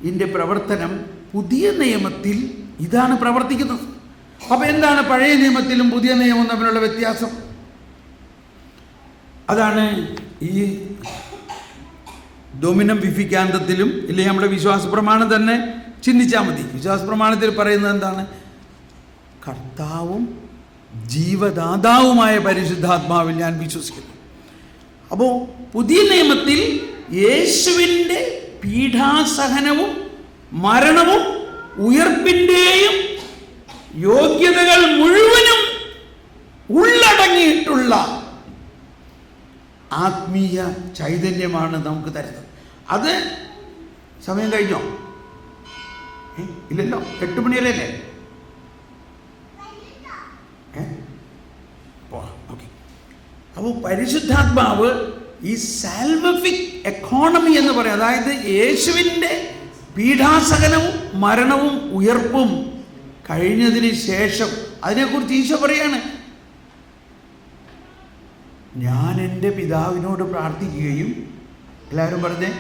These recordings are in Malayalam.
ഇതിൻ്റെ പ്രവർത്തനം പുതിയ നിയമത്തിൽ ഇതാണ് പ്രവർത്തിക്കുന്നത്. അപ്പോൾ എന്താണ് പഴയ നിയമത്തിലും പുതിയ നിയമവും തമ്മിലുള്ള വ്യത്യാസം? അതാണ് ഈ ഡൊമിനം വിഫിക്കാന്തത്തിലും ഇല്ലെങ്കിൽ നമ്മുടെ വിശ്വാസ പ്രമാണം തന്നെ ചിന്തിച്ചാൽ മതി. വിശ്വാസ പ്രമാണത്തിൽ പറയുന്നത് എന്താണ്? കർത്താവും ജീവദാതാവുമായ പരിശുദ്ധാത്മാവിൽ ഞാൻ വിശ്വസിക്കുന്നു. അപ്പോൾ പുതിയ നിയമത്തിൽ യേശുവിൻ്റെ പീഡാസഹനവും മരണവും ഉയർപ്പിൻ്റെയും യോഗ്യതകൾ മുഴുവനും ഉള്ളടങ്ങിയിട്ടുള്ള ആത്മീയ ചൈതന്യമാണ് നമുക്ക് തരുന്നത്. അത് സമയം കഴിഞ്ഞോ? ഇല്ലല്ലോ, 8 മണിയല്ലേ? ഓക്കെ. അപ്പോൾ പരിശുദ്ധാത്മാവ് ഈ സാൽവിഫിക് എക്കോണമി എന്ന് പറയും. അതായത് യേശുവിൻ്റെ പീഡാസഹനവും മരണവും ഉയർപ്പും കഴിഞ്ഞതിന് ശേഷം അതിനെക്കുറിച്ച് ഈശോ പറയാണ്, ഞാൻ എൻ്റെ പിതാവിനോട് പ്രാർത്ഥിക്കുകയും, എല്ലാവരും പറഞ്ഞേ,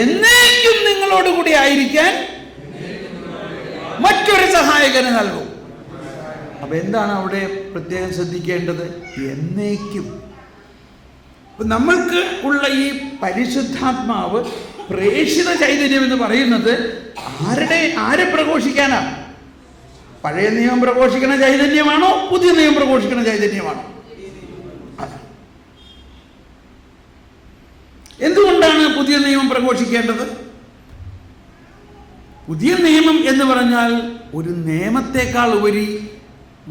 എന്നേക്കും നിങ്ങളോടുകൂടി ആയിരിക്കാൻ മറ്റൊരു സഹായകനെ നൽകും. അപ്പൊ എന്താണ് അവിടെ പ്രത്യേകം ശ്രദ്ധിക്കേണ്ടത്? എന്നേക്കും. നമ്മൾക്ക് ഉള്ള ഈ പരിശുദ്ധാത്മാവ് പ്രേഷിത ചൈതന്യം എന്ന് പറയുന്നത് ആരെ പ്രഘോഷിക്കാനാണ്? പഴയ നിയമം പ്രഘോഷിക്കുന്ന ചൈതന്യമാണോ പുതിയ നിയമം പ്രഘോഷിക്കുന്ന ചൈതന്യമാണോ? എന്തുകൊണ്ടാണ് പുതിയ നിയമം പ്രഘോഷിക്കേണ്ടത്? പുതിയ നിയമം എന്ന് പറഞ്ഞാൽ ഒരു നിയമത്തെക്കാൾ ഉപരി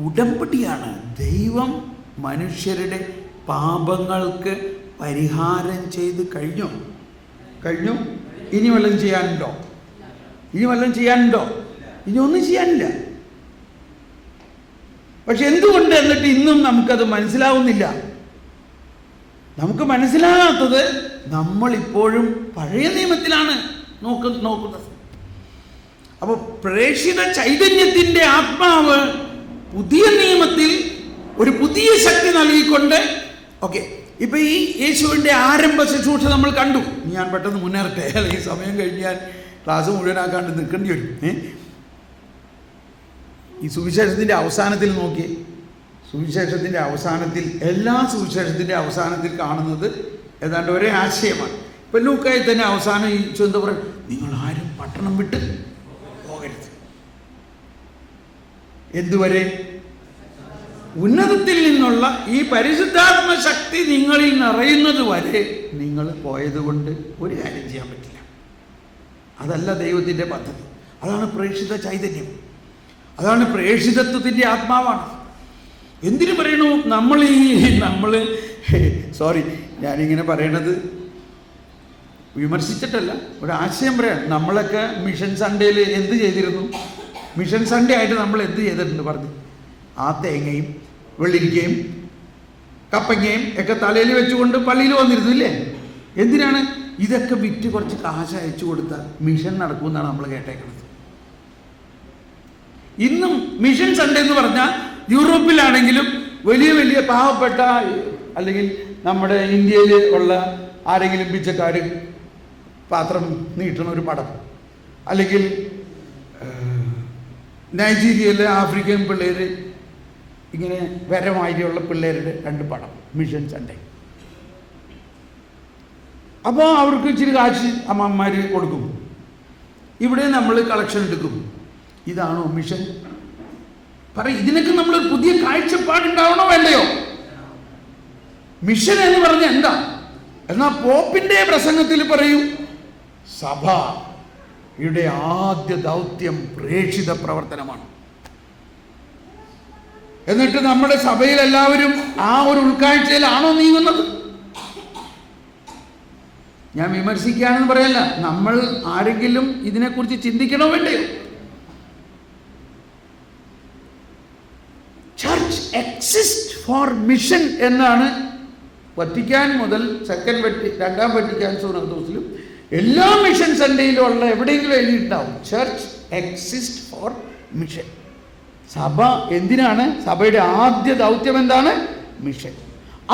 ഉടമ്പടിയാണ്. ദൈവം മനുഷ്യരുടെ പാപങ്ങൾക്ക് പരിഹാരം ചെയ്ത് കഴിഞ്ഞു. ഇനി വല്ലതും ചെയ്യാനുണ്ടോ? ഇനി ഒന്നും ചെയ്യാനില്ല. പക്ഷെ എന്തുകൊണ്ട് എന്നിട്ട് ഇന്നും നമുക്കത് മനസ്സിലാവുന്നില്ല? നമുക്ക് മനസ്സിലാകാത്തത് നമ്മളിപ്പോഴും പഴയ നിയമത്തിലാണ് നോക്കുന്നത്. അപ്പോൾ പ്രേഷിത ചൈതന്യത്തിൻ്റെ ആത്മാവ് പുതിയ നിയമത്തിൽ ഒരു പുതിയ ശക്തി നൽകിക്കൊണ്ട്, ഓക്കെ, ഇപ്പൊ ഈ യേശുവിൻ്റെ ആരംഭ ശുശ്രൂഷ നമ്മൾ കണ്ടു. ഞാൻ പെട്ടെന്ന് മുന്നേറട്ടെ, അല്ലെങ്കിൽ സമയം കഴിഞ്ഞാൽ ക്ലാസ് മുഴുവനാക്കാണ്ട് നിൽക്കേണ്ടി വരും. ഈ സുവിശേഷത്തിൻ്റെ അവസാനത്തിൽ നോക്കി, സുവിശേഷത്തിൻ്റെ അവസാനത്തിൽ, എല്ലാ സുവിശേഷത്തിൻ്റെ അവസാനത്തിൽ കാണുന്നത് ഏതാണ്ട് ഒരേ ആശയമാണ്. ഇപ്പൊ ലൂക്കായിൽ തന്നെ അവസാനം ഈശോ എന്താ പറയുക? നിങ്ങൾ ആരും പട്ടണം വിട്ട് പോകരുത്. എന്തുവരെ? ഉന്നതത്തിൽ നിന്നുള്ള ഈ പരിശുദ്ധാത്മ ശക്തി നിങ്ങളിൽ നിറയുന്നത് വരെ നിങ്ങൾ പോയതുകൊണ്ട് ഒരു കാര്യം ചെയ്യാൻ പറ്റില്ല. അതല്ല ദൈവത്തിൻ്റെ പദ്ധതി. അതാണ് പ്രേഷിത ചൈതന്യം, അതാണ് പ്രേഷിതത്വത്തിൻ്റെ ആത്മാവാണ്. എന്തിനു പറയണു? ഞാനിങ്ങനെ പറയണത് വിമർശിച്ചിട്ടല്ല, ഒരു ആശയം പറയാം. നമ്മളൊക്കെ മിഷൻ സൺഡേയിൽ എന്ത് ചെയ്തിരുന്നു? മിഷൻ സൺഡേ ആയിട്ട് നമ്മൾ എന്ത് ചെയ്തിട്ടുണ്ട് പറഞ്ഞു? ആ തേങ്ങയും വെള്ളിരിക്കയും കപ്പങ്ങയും ഒക്കെ തലയിൽ വെച്ചുകൊണ്ട് പള്ളിയിൽ വന്നിരുന്നു ഇല്ലേ? എന്തിനാണ്? ഇതൊക്കെ വിറ്റ് കുറച്ച് കാശ് അയച്ചു കൊടുത്താൽ മിഷൻ നടക്കുമെന്നാണ് നമ്മൾ കേട്ടേക്കുന്നത്. ഇന്നും മിഷൻ സൺഡേ എന്ന് പറഞ്ഞാൽ യൂറോപ്പിലാണെങ്കിലും വലിയ വലിയ പാവപ്പെട്ട, അല്ലെങ്കിൽ നമ്മുടെ ഇന്ത്യയിൽ ഉള്ള ആരെങ്കിലും പിച്ചക്കാർ പാത്രം നീട്ടണ ഒരു പടം, അല്ലെങ്കിൽ നൈജീരിയയിലെ ആഫ്രിക്കൻ പിള്ളേർ ഇങ്ങനെ വരമാതിരിയുള്ള പിള്ളേരുടെ 2 പടം, മിഷൻ സൺഡേ. അപ്പോൾ അവർക്ക് ഇച്ചിരി കാശ് അമ്മമാർ കൊടുക്കും. ഇവിടെ നമ്മൾ കളക്ഷൻ എടുക്കും. ഇതാണോ മിഷൻ? ഇതിനൊക്കെ നമ്മളൊരു പുതിയ കാഴ്ചപ്പാടുണ്ടാവണോ വേണ്ടയോ? മിഷൻ എന്ന് പറഞ്ഞ എന്താ? എന്നാൽ പോപ്പിന്റെ പ്രസംഗത്തിൽ പറയും, സഭയുടെ ആദ്യ ദൗത്യം പ്രേക്ഷിത പ്രവർത്തനമാണ്. എന്നിട്ട് നമ്മുടെ സഭയിൽ എല്ലാവരും ആ ഒരു ഉൾക്കാഴ്ചയിലാണോ നീങ്ങുന്നത്? ഞാൻ വിമർശിക്കാനെന്ന് പറയല്ല, നമ്മൾ ആരെങ്കിലും ഇതിനെക്കുറിച്ച് ചിന്തിക്കണോ വേണ്ടയോ? ചർച്ച് എക്സിസ്റ്റ് ഫോർ മിഷൻ എന്നാണ് വത്തിക്കാൻ മുതൽ രണ്ടാം വത്തിക്കാൻ സുനദോസിലും എല്ലാ മിഷൻ സൺഡേയിലും ഉള്ള എവിടെയെങ്കിലും എഴുതിയിട്ടുണ്ടാവും, ചർച്ച് എക്സിസ്റ്റ് ഫോർ മിഷൻ. സഭ എന്തിനാണ്? സഭയുടെ ആദ്യ ദൗത്യം എന്താണ്? മിഷൻ.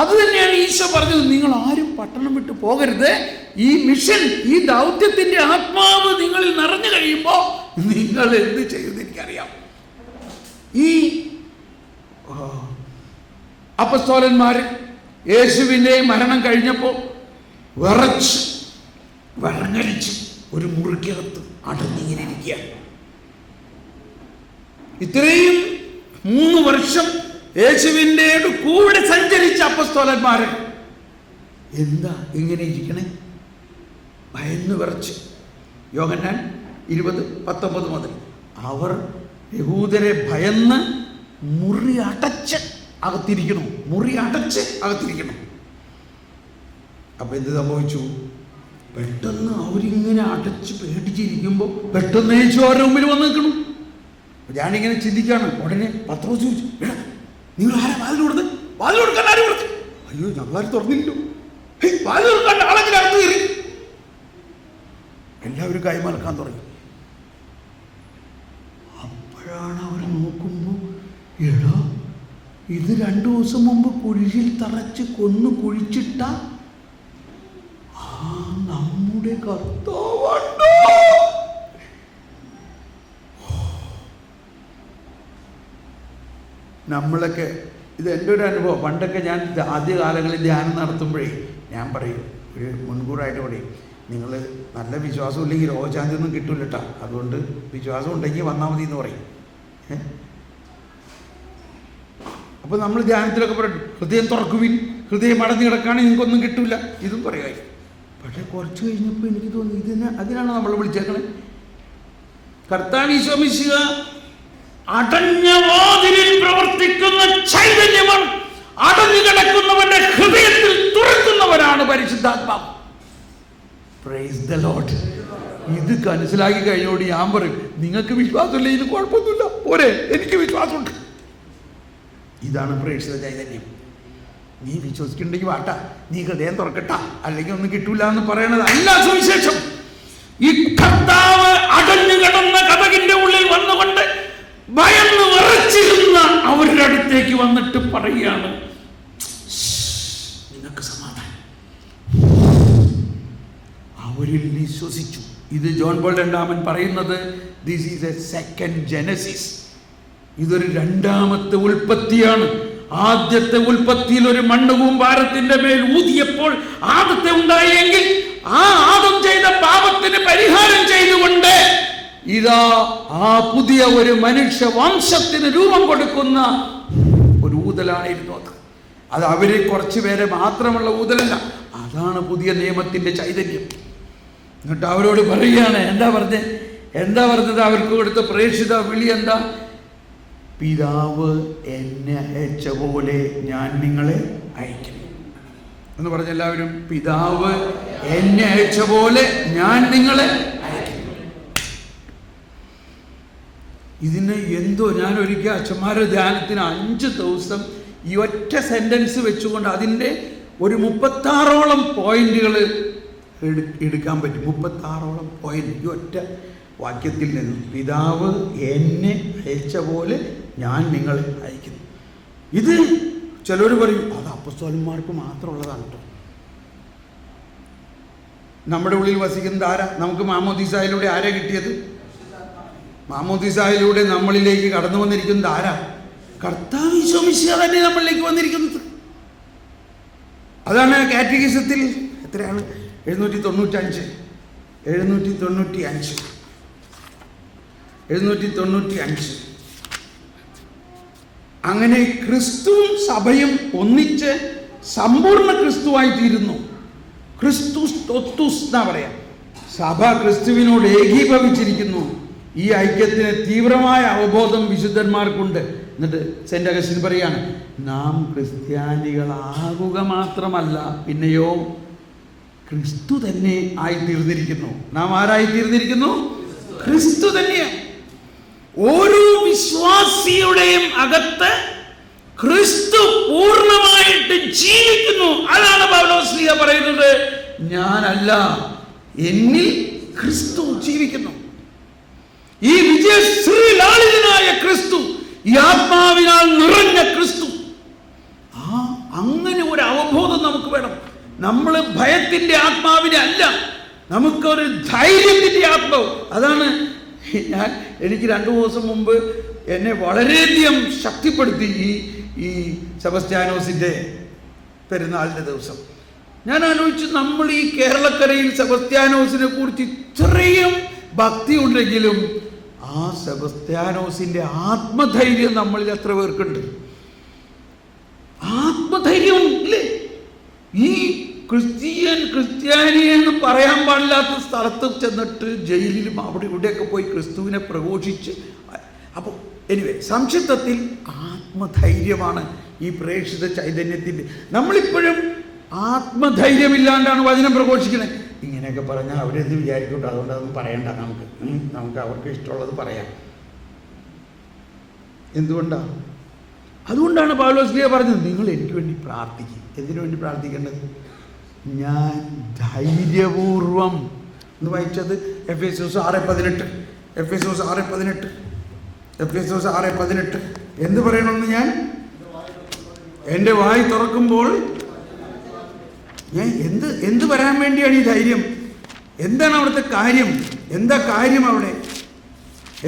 അത് തന്നെയാണ് ഈശോ പറഞ്ഞത്. നിങ്ങൾ ആരും പട്ടണം വിട്ട് പോകരുത്. ഈ മിഷൻ, ഈ ദൗത്യത്തിന്റെ ആത്മാവ് നിങ്ങളിൽ നിറഞ്ഞു കഴിയുമ്പോൾ നിങ്ങൾ എന്ത് ചെയ്യുമെന്ന് എനിക്കറിയാം. ഈ അപ്പസ്തോലന്മാര് യേശുവിന്റെ മരണം കഴിഞ്ഞപ്പോൾ വിറങ്ങലിച്ച് ഒരു മുറിക്കകത്ത് അടഞ്ഞിങ്ങനെ ഇരിക്കുകയാണ്. ഇത്രയും 3 വർഷം യേശുവിൻ്റെ കൂടെ സഞ്ചരിച്ച അപ്പസ്തോലന്മാര് എന്താ ഇങ്ങനെ ഇരിക്കണേ? ഭയന്ന് വിറച്ച്. യോഹന്നാൻ 20:19 മുതൽ അവർ യഹൂദരെ ഭയന്ന് മുറി അടച്ച് അകത്തിരിക്കണം. അപ്പൊ എന്ത് സംഭവിച്ചു? പെട്ടെന്ന് അവരിങ്ങനെ അടച്ച് പേടിച്ചിരിക്കുമ്പോൾ പെട്ടെന്ന് യേശു അവരുടെ മുമ്പിൽ വന്ന് നിൽക്കണം. ഞാനിങ്ങനെ ചിന്തിക്കാണ്. ഉടനെ പത്രോസ് ചോദിച്ചു, നിങ്ങൾ ആരാ വാതിൽ കൊടുത്ത്? വാതിൽ കൊടുക്കാൻ ആരും കൊടുത്തു? അയ്യോ, ഞങ്ങളാരും തുറന്നില്ലല്ലോ. വാതിൽ കൊടുക്കാൻ ആളെങ്കിലും അകത്ത് കയറി. എല്ലാവരും കൈമലക്കാൻ തുടങ്ങി. അപ്പോഴാണ് അവർ നോക്കുമ്പോൾ, എടാ, ഇത് 2 ദിവസം മുമ്പ് കുരിശിൽ തറച്ച് കൊന്നു കുഴിച്ചിട്ട നമ്മുടെ കർത്താവുണ്ടോ? നമ്മളൊക്കെ, ഇത് എൻ്റെ ഒരു അനുഭവം. പണ്ടൊക്കെ ഞാൻ ആദ്യകാലങ്ങളിൽ ധ്യാനം നടത്തുമ്പോഴേ ഞാൻ പറയും, ഒരു മുൻകൂറായിട്ട് പറയും, നിങ്ങൾ നല്ല വിശ്വാസം ഇല്ലെങ്കിൽ രോഗശാന്തിയൊന്നും കിട്ടില്ല കേട്ടോ, അതുകൊണ്ട് വിശ്വാസം ഉണ്ടെങ്കിൽ വന്നാൽ മതി എന്ന് പറയും. അപ്പോൾ നമ്മൾ ധ്യാനത്തിലൊക്കെ പറയും, ഹൃദയം തുറക്കുവിൻ, ഹൃദയം അടഞ്ഞു കിടക്കുകയാണെങ്കിൽ നിങ്ങൾക്കൊന്നും കിട്ടില്ല, ഇതും പറയുക. പക്ഷേ കുറച്ച് കഴിഞ്ഞപ്പോൾ എനിക്ക് തോന്നി അതിനാണ് നമ്മൾ വിളിച്ചേക്കണേ. കർത്താവ് ഈശോ മിശിഹ അടഞ്ഞ വാതിലിൽ പ്രവർത്തിക്കുന്ന ചൈതന്യമാണ്. അടഞ്ഞു കിടക്കുന്നവന്റെ ഹൃദയത്തിൽ തുറക്കുന്നവനാണ് പരിശുദ്ധാത്മാവ്. Praise the Lord. ഇത് മനസ്സിലാക്കി കഴിഞ്ഞോട് ഞാൻ പറയും, നിങ്ങൾക്ക് വിശ്വാസമില്ല, ഇത് കുഴപ്പമൊന്നുമില്ല, പോരെ, എനിക്ക് വിശ്വാസമുണ്ട്. ഇതാണ് പ്രേക്ഷിത ചൈതന്യം. നീ വിശ്വസിക്കുന്നുണ്ടെങ്കിൽ വാട്ട, നീ ഹൃദയം തുറക്കട്ട, അല്ലെങ്കിൽ ഒന്നും കിട്ടൂല എന്ന് പറയണത് അല്ല സുവിശേഷം. ഈ കർത്താവ് അടഞ്ഞു കിടന്ന കതകിന്റെ ഉള്ളിൽ വന്നുകൊണ്ട് ഭയന്ന് വിറച്ചിരുന്ന അവരുടെ അടുത്തേക്ക് വന്നിട്ട് പറയുകയാണ്, നിനക്ക് സമാധാനം. അവരിൽ വിശ്വസിച്ചു. ഇത് ജോൺ പോൾ രണ്ടാമൻ പറയുന്നത്, this is A second Genesis. ഇതൊരു 2ാമത്തെ ഉൽപ്പത്തിയാണ്. ആദ്യത്തെ ഉൽപ്പത്തിയിൽ ഒരു മണ്ണുകൂമ്പാരത്തിന്റെ മേൽ ഊതിയപ്പോൾ ആദത്തെ ഉണ്ടായെങ്കിൽ ആ ആദം ചെയ്ത പാപത്തിന് പരിഹാരം ചെയ്തുകൊണ്ട് ഇതാ ആ പുതിയ ഒരു മനുഷ്യ വംശത്തിന് രൂപം കൊടുക്കുന്ന ഒരു ഊതലായിരുന്നു അത്. അത് അവര് കുറച്ചു പേരെ മാത്രമുള്ള ഊതലല്ല, അതാണ് പുതിയ നിയമത്തിന്റെ ചൈതന്യം. എന്നിട്ട് അവരോട് പറയുകയാണ്, എന്താ പറഞ്ഞത്? അവർക്ക് കൊടുത്ത പ്രേക്ഷിത വിളി എന്താ? പിതാവ് എന്നെ അയച്ച പോലെ ഞാൻ നിങ്ങളെ അയക്കുന്നു എന്ന് പറഞ്ഞ എല്ലാവരും, പിതാവ് എന്നെ അയച്ച പോലെ ഞാൻ നിങ്ങളെ അയക്കുന്നു. ഇതിന് എന്തോ, ഞാൻ ഒരിക്കൽ അച്ഛന്മാരുടെ ധ്യാനത്തിന് 5 ദിവസം ഈ ഒറ്റ സെന്റൻസ് വെച്ചുകൊണ്ട് അതിൻ്റെ ഒരു 36ഓളം പോയിന്റുകൾ എടുക്കാൻ പറ്റും. 36ഓളം പോയിന്റ് ഈ ഒറ്റ വാക്യത്തിൽ നിന്ന്. പിതാവ് എന്നെ അയച്ച പോലെ ഞാൻ നിങ്ങളെ അയക്കുന്നു. ഇത് ചിലർ പറയും, അത് അപ്പസ്തോലന്മാർക്ക് മാത്രമുള്ളതാണ് കേട്ടോ. നമ്മുടെ ഉള്ളിൽ വസിക്കുന്നത് ആരാ? നമുക്ക് മാമോദീസായിലൂടെ ആരാ കിട്ടിയത്? മാമോദീസായിലൂടെ നമ്മളിലേക്ക് കടന്നു വന്നിരിക്കുന്നത് ആരാ? കർത്താവ് ഈശോ മിശിഹ തന്നെ നമ്മളിലേക്ക് വന്നിരിക്കുന്നത്. അതാണ് കാറ്റഗിസത്തിൽ എത്രയാണ്? 795. അങ്ങനെ ക്രിസ്തുവും സഭയും ഒന്നിച്ച് സമ്പൂർണ്ണ ക്രിസ്തുവായി തീരുന്നു. ക്രിസ്തുസ് തോത്തുസ് എന്നാ പറയാം. സഭ ക്രിസ്തുവിനോട് ഏകീഭവിച്ചിരിക്കുന്നു. ഈ ഐക്യത്തിന് തീവ്രമായ അവബോധം വിശുദ്ധന്മാർക്കുണ്ട്. എന്നിട്ട് സെന്റ് അഗസ്റ്റിൻ പറയാണ്, നാം ക്രിസ്ത്യാനികളാകുക മാത്രമല്ല, പിന്നെയോ ക്രിസ്തു തന്നെ ആയിത്തീർന്നിരിക്കുന്നു. നാം ആരായിത്തീർന്നിരിക്കുന്നു? ക്രിസ്തു തന്നെയാണ്. ഓരോ വിശ്വാസിയുടെയും അകത്ത് ക്രിസ്തു പൂർണ്ണമായിട്ട് ജീവിക്കുന്നു. അതാണ് പൗലോസ് പറയുന്നത്, ഞാനല്ല, എന്നിൽ ക്രിസ്തു ജീവിക്കുന്നു. ഈ വിജയശ്രീലാളിതനായ ക്രിസ്തു, ഈ ആത്മാവിനാൽ നിറഞ്ഞ ക്രിസ്തു, അങ്ങനെ ഒരു നമുക്ക് വേണം. നമ്മൾ ഭയത്തിൻ്റെ ആത്മാവിനെ അല്ല, നമുക്കൊരു ധൈര്യത്തിൻ്റെ ആത്മാവ്. അതാണ് എനിക്ക് 2 ദിവസം മുമ്പ് എന്നെ വളരെയധികം ശക്തിപ്പെടുത്തി ഈ സെബസ്ത്യാനോസിൻ്റെ പെരുന്നാളിൻ്റെ ദിവസം. ഞാൻ ആലോചിച്ചു, നമ്മൾ ഈ കേരളക്കരയിൽ സെബസ്ത്യാനോസിനെ കുറിച്ച് ഇത്രയും ഭക്തി ഉണ്ടെങ്കിലും ആ സെബസ്ത്യാനോസിൻ്റെ ആത്മധൈര്യം നമ്മളിൽ എത്ര പേർക്കുണ്ട്? ആത്മധൈര്യം ഇല്ലേ? ഈ ക്രിസ്ത്യാനി എന്ന് പറയാൻ പാടില്ലാത്ത സ്ഥലത്ത് ചെന്നിട്ട് ജയിലിലും അവിടെ ഇവിടെയൊക്കെ പോയി ക്രിസ്തുവിനെ പ്രഘോഷിച്ച്. അപ്പോൾ എനിവേ, സംക്ഷിപ്തത്തിൽ ആത്മധൈര്യമാണ് ഈ പ്രേക്ഷിത ചൈതന്യത്തിൻ്റെ. നമ്മളിപ്പോഴും ആത്മധൈര്യമില്ലാണ്ടാണ് വചനം പ്രഘോഷിക്കുന്നത്. ഇങ്ങനെയൊക്കെ പറഞ്ഞാൽ അവരെന്ത് വിചാരിക്കട്ടെ, അതുകൊണ്ട് അതൊന്നും പറയണ്ട. നമുക്ക് അവർക്ക് ഇഷ്ടമുള്ളത് പറയാം. എന്തുകൊണ്ടാണ്? അതുകൊണ്ടാണ് പൗലോസ്ലീഹ പറഞ്ഞത്, നിങ്ങൾ എനിക്ക് വേണ്ടി പ്രാർത്ഥിക്കും. എന്തിനു വേണ്ടി പ്രാർത്ഥിക്കേണ്ടത്? ഞാൻ ധൈര്യപൂർവം എന്ന് വായിച്ചത് എഫേസ്യോസ് 6:18. എഫേസ്യോസ് 6:18 എന്ത് പറയണമെന്ന്? ഞാൻ എൻ്റെ വായി തുറക്കുമ്പോൾ ഞാൻ എന്ത് വരാൻ വേണ്ടിയാണ് ഈ ധൈര്യം? എന്താണ് അവിടുത്തെ കാര്യം? എന്താ കാര്യം അവിടെ?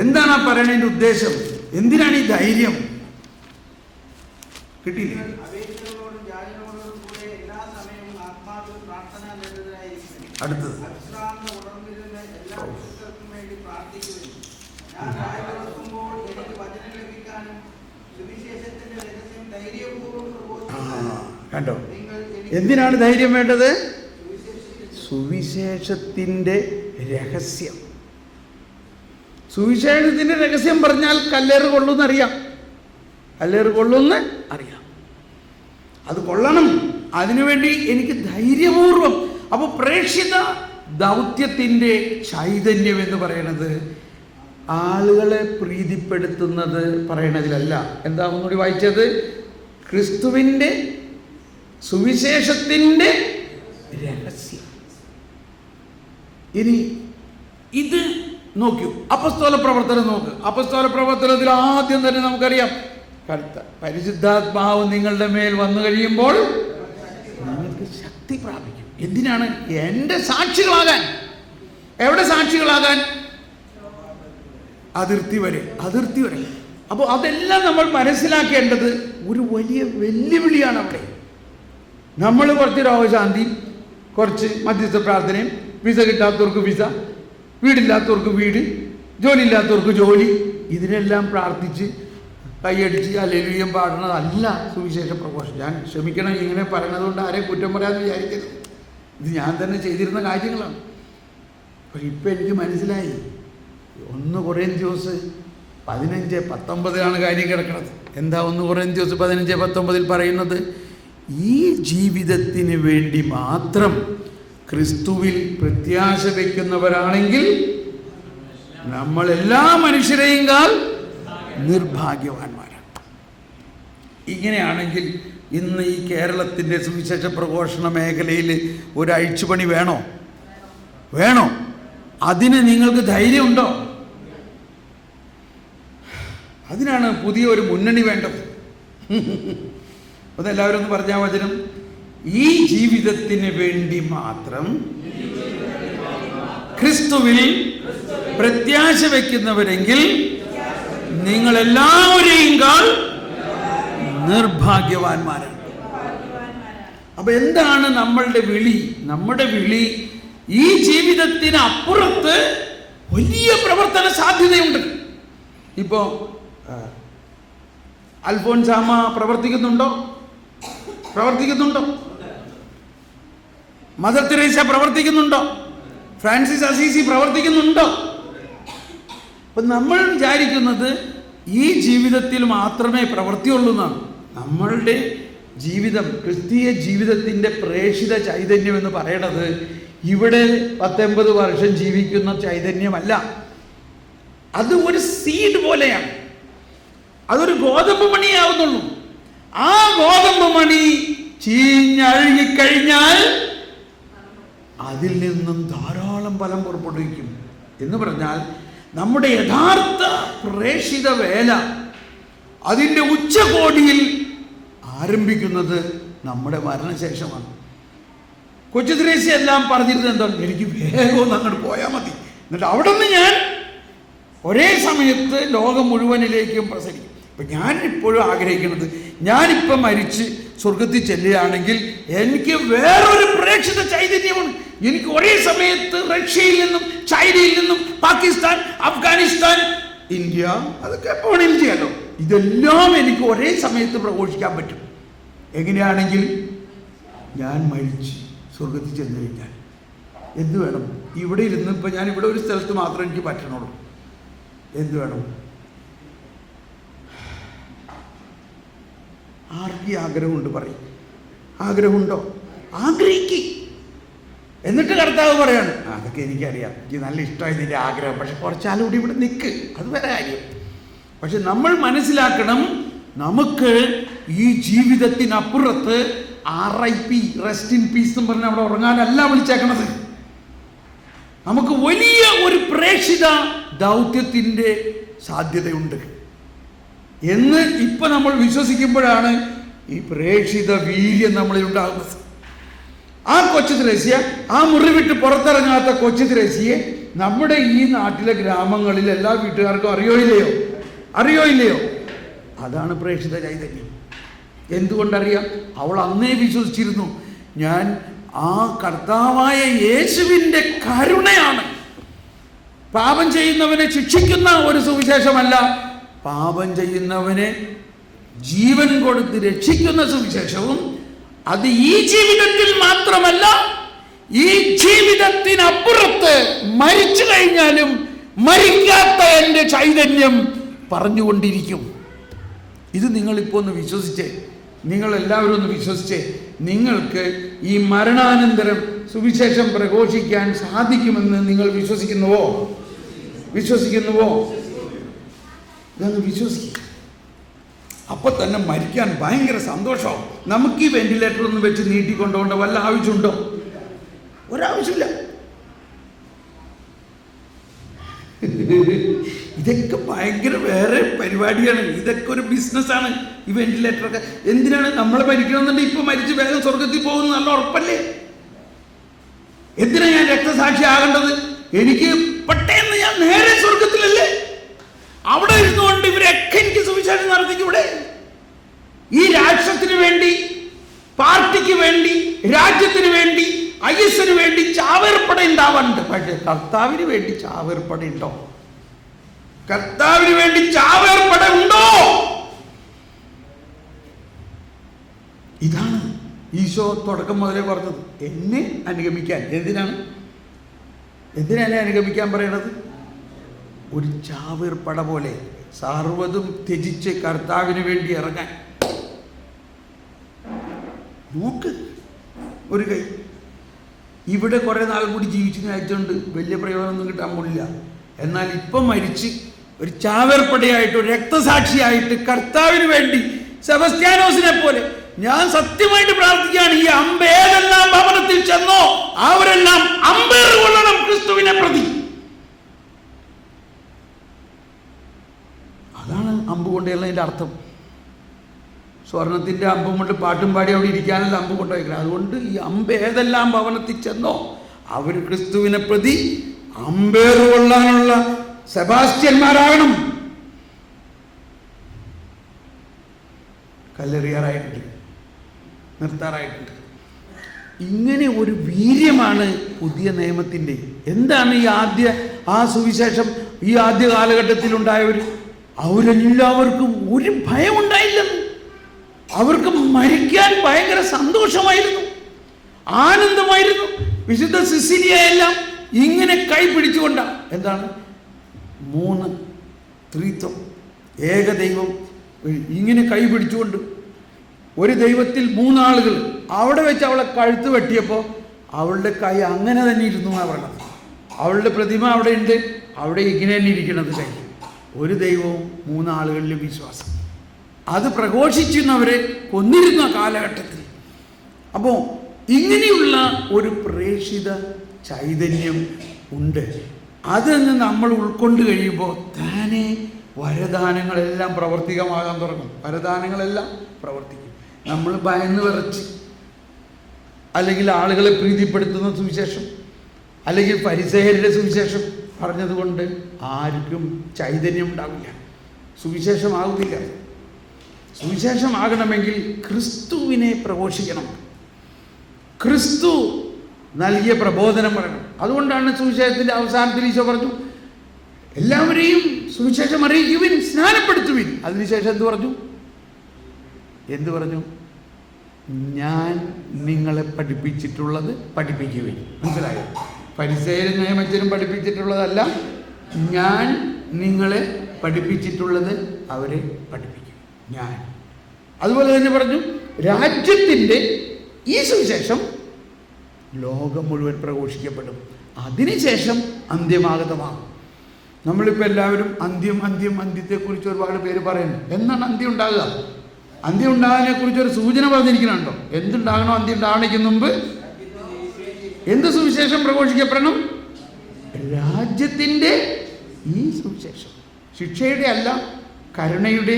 എന്താണ് ആ പറയണതിൻ്റെ ഉദ്ദേശം? എന്തിനാണ് ഈ ധൈര്യം? കിട്ടിയില്ലേ? അടുത്തത് കണ്ടോ? എന്തിനാണ് ധൈര്യം വേണ്ടത്? സുവിശേഷത്തിൻ്റെ രഹസ്യം. സുവിശേഷത്തിൻ്റെ രഹസ്യം പറഞ്ഞാൽ കല്ലേറ് കൊള്ളുമെന്നറിയാം. അത് കൊള്ളണം. അതിനുവേണ്ടി എനിക്ക് ധൈര്യപൂർവം. അപ്പോൾ പ്രേക്ഷിത ദൗത്യത്തിൻ്റെ ചൈതന്യം എന്ന് പറയുന്നത് ആളുകളെ പ്രീതിപ്പെടുത്തുന്നത് പറയണതിലല്ല. എന്താ ഒന്നുകൂടി വായിച്ചത്? ക്രിസ്തുവിൻ്റെ സുവിശേഷത്തിൻ്റെ രഹസ്യം. ഇനി ഇത് നോക്കൂ, അപ്പസ്തോല പ്രവർത്തനം നോക്ക്. അപ്പസ്തോല പ്രവർത്തനത്തിൽ ആദ്യം തന്നെ നമുക്കറിയാം, പരിശുദ്ധാത്മാവ് നിങ്ങളുടെ മേൽ വന്നു കഴിയുമ്പോൾ നിങ്ങൾക്ക് ശക്തി പ്രാപിക്കും. എന്തിനാണ്? എൻ്റെ സാക്ഷികളാകാൻ. എവിടെ സാക്ഷികളാകാൻ? അതിർത്തി വരെ. അപ്പോൾ അതെല്ലാം നമ്മൾ മനസ്സിലാക്കേണ്ടത് ഒരു വലിയ വെല്ലുവിളിയാണ് അവിടെ. നമ്മൾ കുറച്ച് രോഗശാന്തി, കുറച്ച് മധ്യസ്ഥ പ്രാർത്ഥനയും, വിസ കിട്ടാത്തവർക്ക് വിസ, വീടില്ലാത്തവർക്ക് വീട്, ജോലി ഇല്ലാത്തവർക്ക് ജോലി, ഇതിനെല്ലാം പ്രാർത്ഥിച്ച് കൈയടിച്ച് ഹല്ലേലൂയ പാടുന്നതല്ല സുവിശേഷ പ്രഘോഷം. ഞാൻ ക്ഷമിക്കണം, ഇങ്ങനെ പറയുന്നത് കൊണ്ട് ആരെയും കുറ്റം പറയാമെന്ന് വിചാരിക്കരുത്. ഇത് ഞാൻ തന്നെ ചെയ്തിരുന്ന കാര്യങ്ങളാണ്. പക്ഷെ ഇപ്പം എനിക്ക് മനസ്സിലായി, 1 കൊറിന്ത്യൻസ് 15:19 കാര്യം കിടക്കുന്നത്. എന്താ 1 കൊറിന്ത്യൻസ് 15:19 പറയുന്നത്? ഈ ജീവിതത്തിന് വേണ്ടി മാത്രം ക്രിസ്തുവിൽ പ്രത്യാശ വയ്ക്കുന്നവരാണെങ്കിൽ നമ്മൾ എല്ലാ മനുഷ്യരെയും കാൾ നിർഭാഗ്യവാന്മാരാണ്. ഇങ്ങനെയാണെങ്കിൽ ഇന്ന് ഈ കേരളത്തിൻ്റെ സുവിശേഷ പ്രഘോഷണ മേഖലയിൽ ഒരു അഴിച്ചുപണി വേണോ? അതിന് നിങ്ങൾക്ക് ധൈര്യമുണ്ടോ? അതിനാണ് പുതിയൊരു മുന്നണി വേണ്ടത്. അതെല്ലാവരും ഒന്ന് പറഞ്ഞാൽ വചനം. ഈ ജീവിതത്തിന് വേണ്ടി മാത്രം ക്രിസ്തുവിൽ പ്രത്യാശ വയ്ക്കുന്നവരെങ്കിൽ നിങ്ങളെല്ലാവരെയും കാൾ നിർഭാഗ്യവാന്മാരാണ്. അപ്പൊ എന്താണ് നമ്മളുടെ വിളി? നമ്മുടെ വിളി ഈ ജീവിതത്തിന് അപ്പുറത്ത് വലിയ പ്രവർത്തന സാധ്യതയുണ്ട്. ഇപ്പോ അൽഫോൻസാമ പ്രവർത്തിക്കുന്നുണ്ടോ? മദർ തെരേസ പ്രവർത്തിക്കുന്നുണ്ടോ? ഫ്രാൻസിസ് അസീസി പ്രവർത്തിക്കുന്നുണ്ടോ? അപ്പം നമ്മൾ വിചാരിക്കുന്നത് ഈ ജീവിതത്തിൽ മാത്രമേ പ്രവൃത്തിയുള്ളൂ എന്നാണ്. നമ്മളുടെ ജീവിതം, ക്രിസ്തീയ ജീവിതത്തിൻ്റെ പ്രേക്ഷിത ചൈതന്യം എന്ന് പറയണത് ഇവിടെ 19 വർഷം ജീവിക്കുന്ന ചൈതന്യമല്ല. അത് ഒരു സീഡ് പോലെയാണ്. അതൊരു ഗോതമ്പ് മണിയാവുന്നുള്ളൂ. ആ ഗോതമ്പ് മണി ചീഞ്ഞഴുകിക്കഴിഞ്ഞാൽ അതിൽ നിന്നും ധാരാളം ഫലം പുറപ്പെടുവിക്കും. എന്ന് പറഞ്ഞാൽ നമ്മുടെ യഥാർത്ഥ പ്രേക്ഷിത വേല അതിൻ്റെ ഉച്ചകോടിയിൽ ആരംഭിക്കുന്നത് നമ്മുടെ മരണശേഷമാണ്. കൊച്ചു ത്രേസ്യ എല്ലാം പറഞ്ഞിരുന്നത് എന്താണ്? എനിക്ക് വേഗം ഒന്ന് അങ്ങോട്ട് പോയാൽ മതി, എന്നിട്ട് അവിടെ നിന്ന് ഞാൻ ഒരേ സമയത്ത് ലോകം മുഴുവനിലേക്കും പ്രസരിക്കും. അപ്പം ഞാൻ ഇപ്പോഴും ആഗ്രഹിക്കുന്നത്, ഞാനിപ്പം മരിച്ച് സ്വർഗത്തിൽ ചെല്ലുകയാണെങ്കിൽ എനിക്ക് വേറൊരു പ്രേക്ഷിത ചൈതന്യമാണ്. എനിക്ക് ഒരേ സമയത്ത് റഷ്യയിൽ നിന്നും ചൈനയിൽ നിന്നും പാകിസ്ഥാൻ, അഫ്ഗാനിസ്ഥാൻ, ഇന്ത്യ, അതൊക്കെ എപ്പോൾ വേണമെങ്കിലും ചെയ്യാമല്ലോ. ഇതെല്ലാം എനിക്ക് ഒരേ സമയത്ത് പ്രഘോഷിക്കാൻ പറ്റും. എങ്ങനെയാണെങ്കിൽ ഞാൻ മരിച്ച് സ്വർഗത്തിൽ ചെന്ന് കഴിഞ്ഞാൽ എന്ത് വേണം? ഇവിടെ ഇരുന്ന് ഇപ്പം ഞാൻ ഇവിടെ ഒരു സ്ഥലത്ത് മാത്രമേ എനിക്ക് പറ്റണുള്ളൂ. എന്ത് വേണം? ആർക്ക് ആഗ്രഹമുണ്ട്? പറയും. ആഗ്രഹമുണ്ടോ? ആഗ്രഹിക്ക്. എന്നിട്ട് കർത്താവ് പറയാണ്, അതൊക്കെ എനിക്കറിയാം, എനിക്ക് നല്ല ഇഷ്ടമായി നിന്റെ ആഗ്രഹം, പക്ഷെ കുറച്ചാലും കൂടി ഇവിടെ നിൽക്ക്, അത് വേറെ കാര്യം. പക്ഷെ നമ്മൾ മനസ്സിലാക്കണം, നമുക്ക് ഈ ജീവിതത്തിനപ്പുറത്ത് RIP, റെസ്റ്റ് ഇൻ പീസ് എന്ന് പറഞ്ഞാൽ അവിടെ ഉറങ്ങാനല്ല വിളിച്ചേക്കണത്. നമുക്ക് വലിയ ഒരു പ്രേക്ഷിത ദൗത്യത്തിൻ്റെ സാധ്യതയുണ്ട് എന്ന് ഇപ്പം നമ്മൾ വിശ്വസിക്കുമ്പോഴാണ് ഈ പ്രേക്ഷിത വീര്യം നമ്മളിൽ ഉണ്ടാകുന്നത്. ആ കൊച്ചു ത്രേസ്യ, ആ മുറി വിട്ട് പുറത്തിറങ്ങാത്ത കൊച്ചു ത്രേസ്യയെ നമ്മുടെ ഈ നാട്ടിലെ ഗ്രാമങ്ങളിൽ എല്ലാ വീട്ടുകാർക്കും അറിയോ ഇല്ലയോ? അതാണ് പ്രേക്ഷിത ചൈതന്യം. എന്തുകൊണ്ടറിയാം? അവൾ അന്നേ വിശ്വസിച്ചിരുന്നു, ഞാൻ ആ കർത്താവായ യേശുവിൻ്റെ കരുണയാണ്. പാപം ചെയ്യുന്നവനെ ശിക്ഷിക്കുന്ന ഒരു സുവിശേഷമല്ല, പാപം ചെയ്യുന്നവനെ ജീവൻ കൊടുത്ത് രക്ഷിക്കുന്ന സുവിശേഷവും. അത് ഈ ജീവിതത്തിൽ മാത്രമല്ല, ഈ ജീവിതത്തിനപ്പുറത്ത് മരിച്ചു കഴിഞ്ഞാലും മരിക്കാത്ത എൻ്റെ ചൈതന്യം പറഞ്ഞുകൊണ്ടിരിക്കും. ഇത് നിങ്ങളിപ്പോൾ ഒന്ന് വിശ്വസിച്ചേ, നിങ്ങളെല്ലാവരും ഒന്ന് വിശ്വസിച്ചേ. നിങ്ങൾക്ക് ഈ മരണാനന്തരം സുവിശേഷം പ്രഘോഷിക്കാൻ സാധിക്കുമെന്ന് നിങ്ങൾ വിശ്വസിക്കുന്നുവോ? ഇതൊന്ന് വിശ്വസിക്കുക. അപ്പം തന്നെ മരിക്കാൻ ഭയങ്കര സന്തോഷമാവും. നമുക്ക് ഈ വെന്റിലേറ്റർ ഒന്നും വെച്ച് നീട്ടിക്കൊണ്ടുപോകേണ്ട വല്ല ആവശ്യമുണ്ടോ? ഒരാവശ്യമില്ല. ഇതൊക്കെ ഭയങ്കര വേറെ പരിപാടിയാണ്. ഇതൊക്കെ ഒരു ബിസിനസ്സാണ്. ഈ വെന്റിലേറ്ററൊക്കെ എന്തിനാണ്? നമ്മൾ മരിക്കണമെന്നുണ്ടെങ്കിൽ ഇപ്പം മരിച്ച് വേഗം സ്വർഗത്തിൽ പോകുന്നത് നല്ല ഉറപ്പല്ലേ? എന്തിനാ ഞാൻ രക്തസാക്ഷി ആകേണ്ടത്? എനിക്ക് പെട്ടെന്ന് ഞാൻ നേരെ സ്വർഗത്തിലല്ലേ? അവിടെ ഇരുന്നുകൊണ്ട് ഇവരൊക്കെ എനിക്ക് സുവിശേഷം നടത്തിക്കൂടെ? ഈ രാഷ്ട്രത്തിന് വേണ്ടി, പാർട്ടിക്ക് വേണ്ടി, രാജ്യത്തിന് വേണ്ടി, IS-ന് വേണ്ടി ചാവേർപ്പട ഉണ്ടാവാറുണ്ട്. പക്ഷെ കർത്താവിന് വേണ്ടി ചാവേർപ്പട ഉണ്ടോ? കർത്താവിന് വേണ്ടി ചാവേർപ്പട ഉണ്ടോ? ഇതാണ് ഈശോ തുടക്കം മുതലേ പറഞ്ഞത്, എന്നെ അനുഗമിക്കാൻ. എന്തിനാണ് അനുഗമിക്കാൻ പറയണത്? ഒരു ചാവേർപ്പട പോലെ സർവ്വതും ത്യജിച്ച് കർത്താവിന് വേണ്ടി ഇറങ്ങാൻ. നോക്ക്, ഒരു കൈ ഇവിടെ കുറേ നാൾ കൂടി ജീവിച്ചു അയച്ചുകൊണ്ട് വലിയ പ്രയോജനമൊന്നും കിട്ടാൻ പോലില്ല. എന്നാൽ ഇപ്പം മരിച്ച് ഒരു ചാവേർപ്പടയായിട്ട്, ഒരു രക്തസാക്ഷിയായിട്ട് കർത്താവിന് വേണ്ടി സെബസ്ത്യാനോസിനെ പോലെ ഞാൻ സത്യമായിട്ട് പ്രാർത്ഥിക്കുകയാണ്, ഈ അമ്പ് ഏതെല്ലാം ഭവനത്തിൽ ചെന്നോ അവരെല്ലാം അമ്പേറ് കൊള്ളണം ക്രിസ്തുവിനെ പ്രതി. അതാണ് അമ്പ് കൊണ്ടുള്ളതിൻ്റെ അർത്ഥം. സ്വർണത്തിൻ്റെ അമ്പും കൊണ്ട് പാട്ടും പാടി അവിടെ ഇരിക്കാനല്ല അമ്പ് കൊണ്ടുപോയിക്കണം. അതുകൊണ്ട് ഈ അമ്പ് ഏതെല്ലാം ഭവനത്തിൽ ചെന്നോ അവർ ക്രിസ്തുവിനെ പ്രതി അമ്പേറ് കൊള്ളാനുള്ള സെബാസ്റ്റ്യന്മാരാകണം. കല്ലെറിയാറായിട്ടുണ്ട്, നിർത്താറായിട്ടുണ്ട്. ഇങ്ങനെ ഒരു വീര്യമാണ് പുതിയ നിയമത്തിൻ്റെ. എന്താണ് ആ സുവിശേഷം ഈ ആദ്യ കാലഘട്ടത്തിലുണ്ടായവർ? അവരെല്ലാവർക്കും ഒരു ഭയം ഉണ്ടായില്ലെന്ന്. അവർക്ക് മരിക്കാൻ ഭയങ്കര സന്തോഷമായിരുന്നു, ആനന്ദമായിരുന്നു. വിശുദ്ധ സിസിലിയെല്ലാം ഇങ്ങനെ കൈ പിടിച്ചുകൊണ്ടാണ്. എന്താണ്? 3 ത്രിത്വം, ഏകദൈവം ഇങ്ങനെ കൈ പിടിച്ചുകൊണ്ട് ഒരു ദൈവത്തിൽ 3 ആളുകൾ. അവിടെ വെച്ച് അവളെ കഴുത്ത് വെട്ടിയപ്പോൾ അവളുടെ കൈ അങ്ങനെ തന്നെ ഇരുന്നു എന്നാണ് പറയുന്നത്. അവളുടെ പ്രതിമ അവിടെ ഉണ്ട്, അവിടെ ഇങ്ങനെ തന്നെ ഇരിക്കണത് കൈ. ഒരു ദൈവവും 3 ആളുകളിലും വിശ്വാസം. അത് പ്രഘോഷിച്ചിരുന്നവരെ കൊന്നിരുന്ന കാലഘട്ടത്തിൽ. അപ്പോൾ ഇങ്ങനെയുള്ള ഒരു പ്രേക്ഷിത ചൈതന്യം ഉണ്ട്. അതെന്ന് നമ്മൾ ഉൾക്കൊണ്ട് കഴിയുമ്പോൾ താനെ വരദാനങ്ങളെല്ലാം പ്രവർത്തികമാകാൻ തുടങ്ങും. വരദാനങ്ങളെല്ലാം പ്രവർത്തിക്കും. നമ്മൾ ഭയന്ന് വിറച്ച്, അല്ലെങ്കിൽ ആളുകളെ പ്രീതിപ്പെടുത്തുന്ന സുവിശേഷം, അല്ലെങ്കിൽ ഫരിസേയരുടെ സുവിശേഷം പറഞ്ഞതുകൊണ്ട് ആർക്കും ചൈതന്യം ഉണ്ടാവില്ല, സുവിശേഷമാകുന്നില്ല. സുവിശേഷമാകണമെങ്കിൽ ക്രിസ്തുവിനെ പ്രഘോഷിക്കണം, ക്രിസ്തു നൽകിയ പ്രബോധനം പറയണം. അതുകൊണ്ടാണ് സുവിശേഷത്തിൻ്റെ അവസാനത്തിൽ ഈശോ പറഞ്ഞു, എല്ലാവരെയും സുവിശേഷം അറിയിക്കുവിൻ, സ്നാനപ്പെടുത്തുവിൻ. അതിനുശേഷം എന്തു പറഞ്ഞു? ഞാൻ നിങ്ങളെ പഠിപ്പിച്ചിട്ടുള്ളത് പഠിപ്പിക്കുവിൻ. മനസ്സിലായോ? ഫരിസേയരും നിയമജ്ഞരും പഠിപ്പിച്ചിട്ടുള്ളതല്ല, ഞാൻ നിങ്ങളെ പഠിപ്പിച്ചിട്ടുള്ളത് അവരെ പഠിപ്പിക്കും. ഞാൻ അതുപോലെ തന്നെ പറഞ്ഞു, രാജ്യത്തിൻ്റെ ഈ സുവിശേഷം ലോകം മുഴുവൻ പ്രഘോഷിക്കപ്പെടും, അതിനുശേഷം അന്ത്യമാഗതമാകും. നമ്മളിപ്പോൾ എല്ലാവരും അന്ത്യത്തെക്കുറിച്ച് ഒരുപാട് പേര് പറയുന്നു. എന്നാണ് അന്ത്യം ഉണ്ടാകുക? അന്ത്യം ഉണ്ടാകാനെ കുറിച്ച് ഒരു സൂചന പറഞ്ഞിരിക്കുന്നുണ്ടോ? എന്തുണ്ടാകണോ? അന്ത്യം ഉണ്ടാകണയ്ക്ക് മുമ്പ് എന്ത് സുവിശേഷം പ്രഘോഷിക്കപ്പെടണം? രാജ്യത്തിൻ്റെ ഈ സുവിശേഷം, ശിക്ഷയുടെ അല്ല, കരുണയുടെ,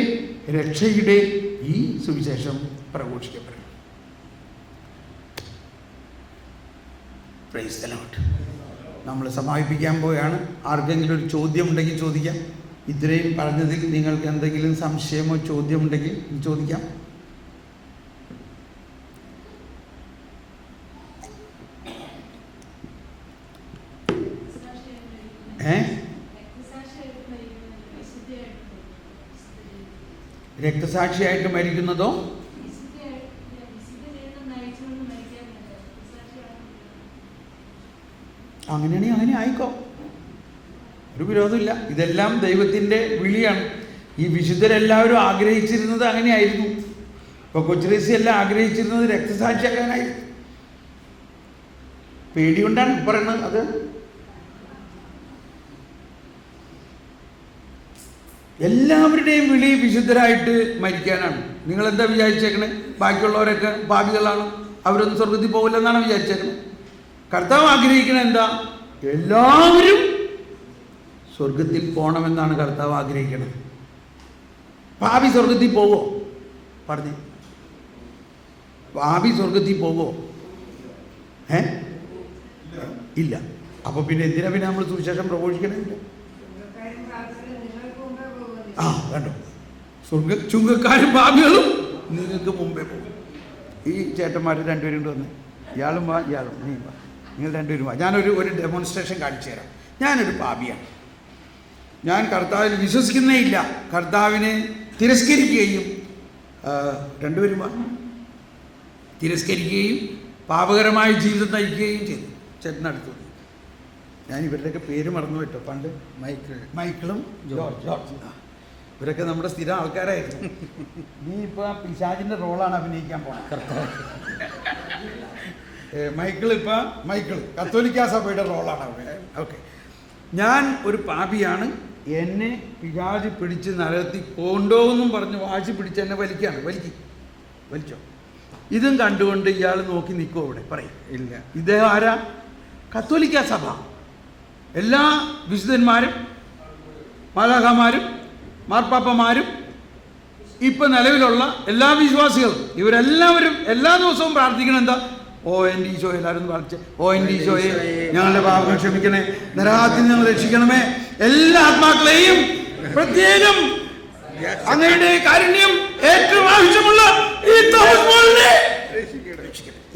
രക്ഷയുടെ ഈ സുവിശേഷം പ്രഘോഷിക്കപ്പെടണം. Price the Lord. നമ്മൾ സമാപിപ്പിക്കാൻ പോവുകയാണ്. ആർക്കെങ്കിലും ഒരു ചോദ്യം ഉണ്ടെങ്കിൽ ചോദിക്കാം. ഇത്രയും പറഞ്ഞതിൽ നിങ്ങൾക്ക് എന്തെങ്കിലും സംശയമോ ചോദ്യമുണ്ടെങ്കിൽ ചോദിക്കാം. രക്തസാക്ഷിയായിട്ട് മരിക്കുന്നതോ? അങ്ങനെയാണെങ്കിൽ അങ്ങനെ ആയിക്കോ, ഒരു വിരോധമില്ല. ഇതെല്ലാം ദൈവത്തിൻ്റെ വിളിയാണ്. ഈ വിശുദ്ധരെല്ലാവരും ആഗ്രഹിച്ചിരുന്നത് അങ്ങനെയായിരുന്നു. ഇപ്പോൾ കൊച്ചുറേസി എല്ലാം ആഗ്രഹിച്ചിരുന്നത് രക്തസാക്ഷിയാക്കാനായിരുന്നു. പേടികൊണ്ടാണ് പറയുന്നത്. അത് എല്ലാവരുടെയും വിളി വിശുദ്ധരായിട്ട് മരിക്കാനാണ്. നിങ്ങളെന്താ വിചാരിച്ചേക്കണേ? ബാക്കിയുള്ളവരൊക്കെ പാപികളാണ്, അവരൊന്നും സ്വർഗത്തിൽ പോകില്ലെന്നാണ് വിചാരിച്ചേക്കണേ. കർത്താവ് ആഗ്രഹിക്കണ എന്താ? എല്ലാവരും സ്വർഗത്തിൽ പോകണമെന്നാണ് കർത്താവ് ആഗ്രഹിക്കണത്. പാപി സ്വർഗത്തിൽ പോവോ? പറഞ്ഞേ, പാപി സ്വർഗത്തിൽ പോവോ? ഇല്ല. അപ്പൊ പിന്നെ എന്തിനാ പിന്നെ നമ്മൾ സുവിശേഷം പ്രഘോഷിക്കണമില്ല? കണ്ടോ, ചുങ്കക്കാരും പാപികളും നിങ്ങൾക്ക് മുമ്പേ പോകും. ഈ ചേട്ടന്മാർ രണ്ടുപേരും വന്ന്, ഇയാളും വാ, ഇയാളും നീ വാ, നിങ്ങൾ രണ്ടുപേരും വാ. ഞാനൊരു ഡെമോൺസ്ട്രേഷൻ കാണിച്ചു തരാം. ഞാനൊരു പാപിയാണ്, ഞാൻ കർത്താവിൽ വിശ്വസിക്കുന്നേ ഇല്ല, കർത്താവിനെ തിരസ്കരിക്കുകയും, രണ്ടുപേരും വാ, തിരസ്കരിക്കുകയും പാപകരമായ ജീവിതം നയിക്കുകയും ചെയ്തു. ചേട്ടനടുത്തു. ഞാൻ ഇവരുടെയൊക്കെ പേര് മറന്നു കേട്ടോ. പണ്ട് മൈക്കിളും ജോർജ്, ഇവരൊക്കെ നമ്മുടെ സ്ഥിരം ആൾക്കാരായിരുന്നു. നീ ഇപ്പോൾ പിശാചിൻ്റെ റോളാണ് അഭിനയിക്കാൻ പോണത്. മൈക്കിൾ കത്തോലിക്ക സഭയുടെ റോളാണ് അവിടെ. ഓക്കെ, ഞാൻ ഒരു പാപിയാണ്, എന്നെ പിശാച് പിടിച്ച് നരകത്തിൽ കൊണ്ടുപോകുമെന്നും പറഞ്ഞ് വാശി പിടിച്ച് എന്നെ വലിച്ചോ. ഇതും കണ്ടുകൊണ്ട് ഇയാൾ നോക്കി നിൽക്കുമോ? അവിടെ പറയും ഇല്ല. ഇദ്ദേഹം ആരാ? കത്തോലിക്ക സഭ. എല്ലാ വിശുദ്ധന്മാരും, മാലാഖമാരും, മാർപ്പാപ്പമാരും, ഇപ്പം നിലവിലുള്ള എല്ലാ വിശ്വാസികളും, ഇവരെല്ലാവരും എല്ലാ ദിവസവും പ്രാർത്ഥിക്കണം. എന്താ? ഓ എൻ്റെ ഈശോയെ, എല്ലാവരും പ്രാർത്ഥിച്ച്, ഓ എൻ്റെ ഈശോയെ, ഞങ്ങളുടെ പാപങ്ങൾ ക്ഷമിക്കണേ, നരകത്തിൽ ഞങ്ങൾ രക്ഷിക്കണമേ, എല്ലാ ആത്മാക്കളെയും പ്രത്യേകം അങ്ങയുടെ കാരുണ്യം ഏറ്റവും ആവശ്യമുള്ള ഈ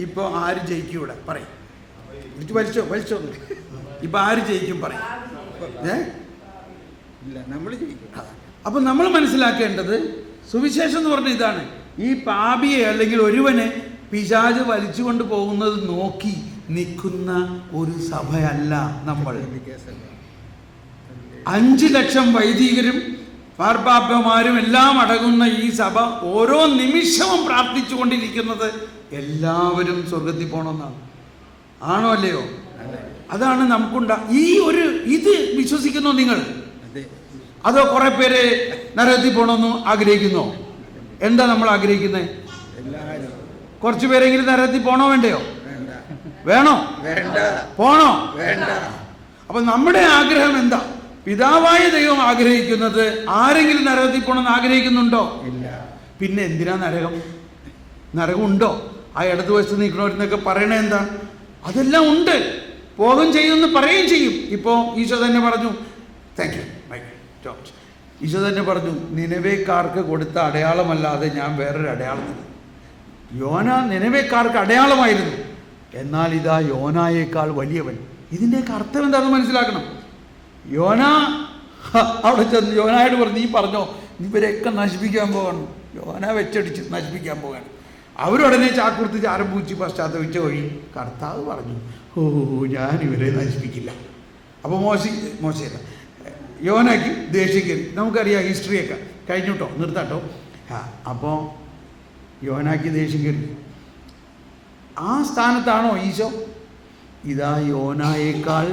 ഇപ്പൊ ആര് ജയിക്കും? ഇവിടെ പറയും, വലിച്ചോ. ഇപ്പൊ ആര് ജയിക്കും? പറയും. നമ്മൾ ജയിക്കും. അപ്പൊ നമ്മൾ മനസ്സിലാക്കേണ്ടത് സുവിശേഷം എന്ന് പറഞ്ഞ ഇതാണ്. ഈ പാപിയെ അല്ലെങ്കിൽ ഒരുവനെ പിശാച് വലിച്ചുകൊണ്ട് പോകുന്നത് നോക്കി നിൽക്കുന്ന ഒരു സഭയല്ല നമ്മൾ. 5 ലക്ഷം വൈദികരും മാർപ്പാപ്പമാരും എല്ലാം അടങ്ങുന്ന ഈ സഭ ഓരോ നിമിഷവും പ്രാർത്ഥിച്ചു കൊണ്ടിരിക്കുന്നത് എല്ലാവരും സ്വർഗത്തിൽ പോകണമെന്നാണ്. ആണോ അല്ലയോ? അതാണ് ഇത് വിശ്വസിക്കുന്നോ നിങ്ങൾ? അതോ കുറെ പേര് നരകത്തിൽ പോകണമെന്ന് ആഗ്രഹിക്കുന്നോ? എന്താ നമ്മൾ ആഗ്രഹിക്കുന്നത്? കുറച്ചു പേരെങ്കിലും നരകത്തിൽ പോണോ വേണ്ടയോ? വേണോ? പോണോ? അപ്പൊ നമ്മുടെ ആഗ്രഹം എന്താ? പിതാവായ ദൈവം ആഗ്രഹിക്കുന്നത് ആരെങ്കിലും നരകത്തിൽ പോകണമെന്ന് ആഗ്രഹിക്കുന്നുണ്ടോ? ഇല്ല. പിന്നെ എന്തിനാ നരകം? നരകമുണ്ടോ? ആ ഇടതുവശത്ത് നിൽക്കണവരെന്നൊക്കെ പറയണേ എന്താ? അതെല്ലാം ഉണ്ട്, പോകും ചെയ്യുമെന്ന് പറയുകയും ചെയ്യും. ഇപ്പോൾ ഈശോ തന്നെ പറഞ്ഞു, താങ്ക് യു ജോർജ്, ഈശോ തന്നെ പറഞ്ഞു, നിനവേക്കാർക്ക് കൊടുത്ത അടയാളമല്ലാതെ ഞാൻ വേറൊരു അടയാളത്തില്ല. യോന നിനവേക്കാർക്ക് അടയാളമായിരുന്നു, എന്നാൽ ഇതാ യോനായേക്കാൾ വലിയവൻ. ഇതിൻ്റെയൊക്കെ അർത്ഥം എന്താണെന്ന് മനസ്സിലാക്കണം. യോന അവിടെ ചെന്ന് യോനായോട് പറഞ്ഞു, നീ പറഞ്ഞോ ഇവരെയൊക്കെ നശിപ്പിക്കാൻ പോകണം. യോന വെച്ചടിച്ച് നശിപ്പിക്കാൻ പോകാണ്. അവരുടനെ ചാക്കുർത്ത് ചാരം പൂച്ചി പശ്ചാത്തപിച്ച വഴി കർത്താവ് പറഞ്ഞു, ഓ ഞാൻ ഇവരെ നശിപ്പിക്കില്ല. അപ്പോൾ മോശമല്ല, യോനയ്ക്ക് ദേഷ്യം കയറി. നമുക്കറിയാം ഹിസ്റ്ററിയൊക്കെ കഴിഞ്ഞിട്ടോ, നിർത്താട്ടോ. അപ്പോൾ യോനയ്ക്ക് ദേഷ്യം കയറി. ആ സ്ഥാനത്താണോ ഈശോ? ഇതാ യോനായേക്കാൾ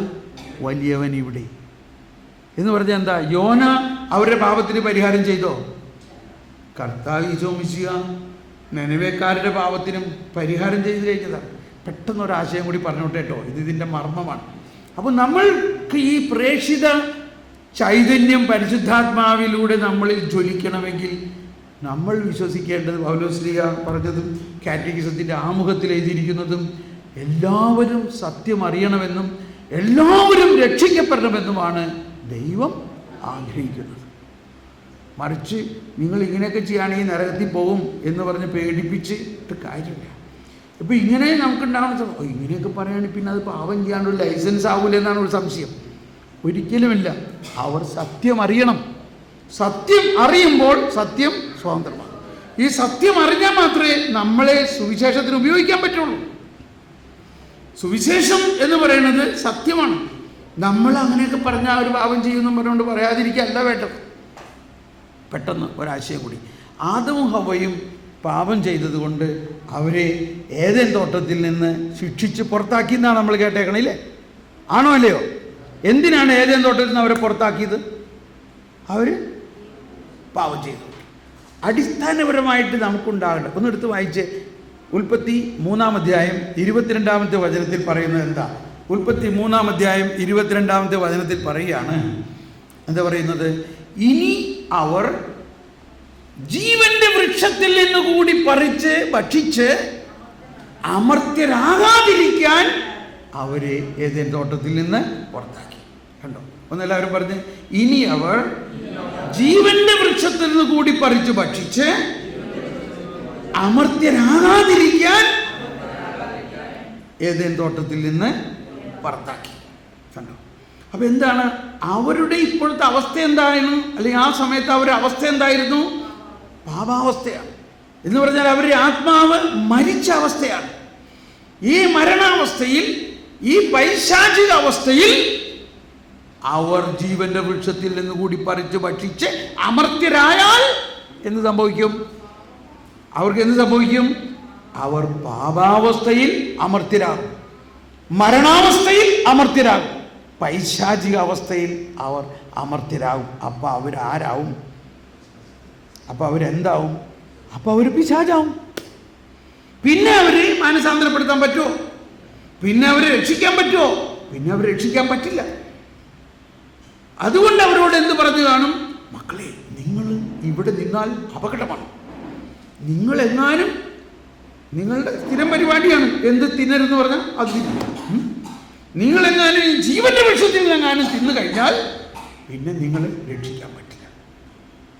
വലിയവൻ ഇവിടെ എന്ന് പറഞ്ഞാൽ എന്താ? യോന അവരുടെ പാപത്തിന് പരിഹാരം ചെയ്തോ? കർത്താവ് ഈശോ മിശിഹ നിനവേക്കാരുടെ പാപത്തിനും പരിഹാരം ചെയ്ത് കഴിഞ്ഞതാണ്. പെട്ടെന്നൊരാശയം കൂടി പറഞ്ഞോട്ടെ കേട്ടോ, ഇതിൻ്റെ മർമ്മമാണ്. അപ്പോൾ നമ്മൾക്ക് ഈ പ്രേക്ഷിത ചൈതന്യം പരിശുദ്ധാത്മാവിലൂടെ നമ്മളിൽ ജ്വലിക്കണമെങ്കിൽ നമ്മൾ വിശ്വസിക്കേണ്ടത് പൗലോസ്ലീഹ പറഞ്ഞതും കാറ്റഗിസത്തിൻ്റെ ആമുഖത്തിൽ എഴുതിയിരിക്കുന്നതും എല്ലാവരും സത്യം അറിയണമെന്നും എല്ലാവരും രക്ഷിക്കപ്പെടണമെന്നുമാണ് ദൈവം ആഗ്രഹിക്കുന്നത്. മറിച്ച് നിങ്ങൾ ഇങ്ങനെയൊക്കെ ചെയ്യുകയാണെങ്കിൽ നരകത്തിൽ പോകും എന്ന് പറഞ്ഞ് പേടിപ്പിച്ചിട്ട് കാര്യമില്ല. ഇപ്പം ഇങ്ങനെ നമുക്കുണ്ടാവുന്ന ഇങ്ങനെയൊക്കെ പറയുകയാണെങ്കിൽ പിന്നെ അത് പാപം ചെയ്യാനുള്ള ലൈസൻസ് ആവില്ല എന്നാണ് ഒരു സംശയം. ഒരിക്കലുമില്ല. അവർ സത്യം അറിയണം. സത്യം അറിയുമ്പോൾ സത്യം സ്വതന്ത്രമാണ്. ഈ സത്യം അറിഞ്ഞാൽ മാത്രമേ നമ്മളെ സുവിശേഷത്തിന് ഉപയോഗിക്കാൻ പറ്റുള്ളൂ. സുവിശേഷം എന്ന് പറയുന്നത് സത്യമാണ്. നമ്മൾ അങ്ങനെയൊക്കെ പറഞ്ഞാൽ ഒരു പാപം ചെയ്യുമെന്ന് പറഞ്ഞുകൊണ്ട് പറയാതിരിക്കുകയല്ല വേണ്ടത്. പെട്ടെന്ന് ഒരാശയം കൂടി, ആദമും ഹവ്വയും പാപം ചെയ്തതുകൊണ്ട് അവരെ ഏദെൻ തോട്ടത്തിൽ നിന്ന് ശിക്ഷിച്ച് പുറത്താക്കി എന്നാണ് നമ്മൾ കേട്ടേക്കണില്ലേ? ആണോ അല്ലയോ? എന്തിനാണ് ഏദെൻ തോട്ടത്തിൽ നിന്ന് അവരെ പുറത്താക്കിയത്? അവർ പാപം ചെയ്തു. അടിസ്ഥാനപരമായിട്ട് നമുക്കുണ്ടാകേണ്ട ഒന്നെടുത്ത് വായിച്ച് ഉൽപ്പത്തി 3-ാം അധ്യായം 22-ാമത്തെ വചനത്തിൽ പറയുന്നത് എന്താ? ഉൽപ്പത്തി 3-ാം അധ്യായം 22-ാമത്തെ വചനത്തിൽ പറയുകയാണ്, എന്താ പറയുന്നത്? ഇനി അവർ ജീവന്റെ വൃക്ഷത്തിൽ നിന്ന് കൂടി പറിച്ച് ഭക്ഷിച്ച് അമർത്യരാകാതിരിക്കാൻ അവരെ ഏദെൻ തോട്ടത്തിൽ നിന്ന് പുറത്താക്കി. കണ്ടോ? ഒന്നെല്ലാവരും പറഞ്ഞ്, ഇനി അവർ ജീവന്റെ വൃക്ഷത്തിൽ നിന്ന് കൂടി പറിച്ച് ഭക്ഷിച്ച് അമർത്യരാകാതിരിക്കാൻ ഏദെൻ തോട്ടത്തിൽ നിന്ന് പുറത്താക്കി. കണ്ടോ? അപ്പൊ എന്താണ് അവരുടെ ഇപ്പോഴത്തെ അവസ്ഥ? എന്തായിരുന്നു? അല്ലെങ്കിൽ ആ സമയത്ത് അവരുടെ അവസ്ഥ എന്തായിരുന്നു? പാപാവസ്ഥയാണ്. എന്ന് പറഞ്ഞാൽ അവരുടെ ആത്മാവ് മരിച്ച അവസ്ഥയാണ്. ഈ മരണാവസ്ഥയിൽ, ഈ പൈശാചിക അവസ്ഥയിൽ അവർ ജീവന്റെ വൃക്ഷത്തിൽ നിന്ന് കൂടി പറിച്ച് ഭക്ഷിച്ച് അമർത്യരായാൽ എന്ത് സംഭവിക്കും? അവർക്ക് എന്ത് സംഭവിക്കും? അവർ പാപാവസ്ഥയിൽ അമർത്യരാകും, മരണാവസ്ഥയിൽ അമർത്യരാകും, പൈശാചിക അവസ്ഥയിൽ അവർ അമർത്യരാകും. അപ്പം അവരാരാവും? അപ്പം അവരെന്താവും? അപ്പം അവർ പിശാചാവും. പിന്നെ അവരെ മാനസാന്തരപ്പെടുത്താൻ പറ്റുമോ? പിന്നെ അവരെ രക്ഷിക്കാൻ പറ്റുമോ? പിന്നെ അവരെ രക്ഷിക്കാൻ പറ്റില്ല. അതുകൊണ്ട് അവരോട് എന്ത് പറഞ്ഞു കാണും? മക്കളെ, നിങ്ങൾ ഇവിടെ നിന്നാൽ അപകടമാണ്. നിങ്ങളെങ്ങാനും നിങ്ങളുടെ സ്ഥിരം പരിപാടിയാണ് എന്ത് തിന്നരുതെന്ന് പറഞ്ഞാൽ അത് നിങ്ങളെങ്ങാനും ഈ ജീവന്റെ വൃക്ഷത്തിൽ എങ്ങാനും തിന്നു കഴിഞ്ഞാൽ പിന്നെ നിങ്ങളെ രക്ഷിക്കാൻ പറ്റില്ല.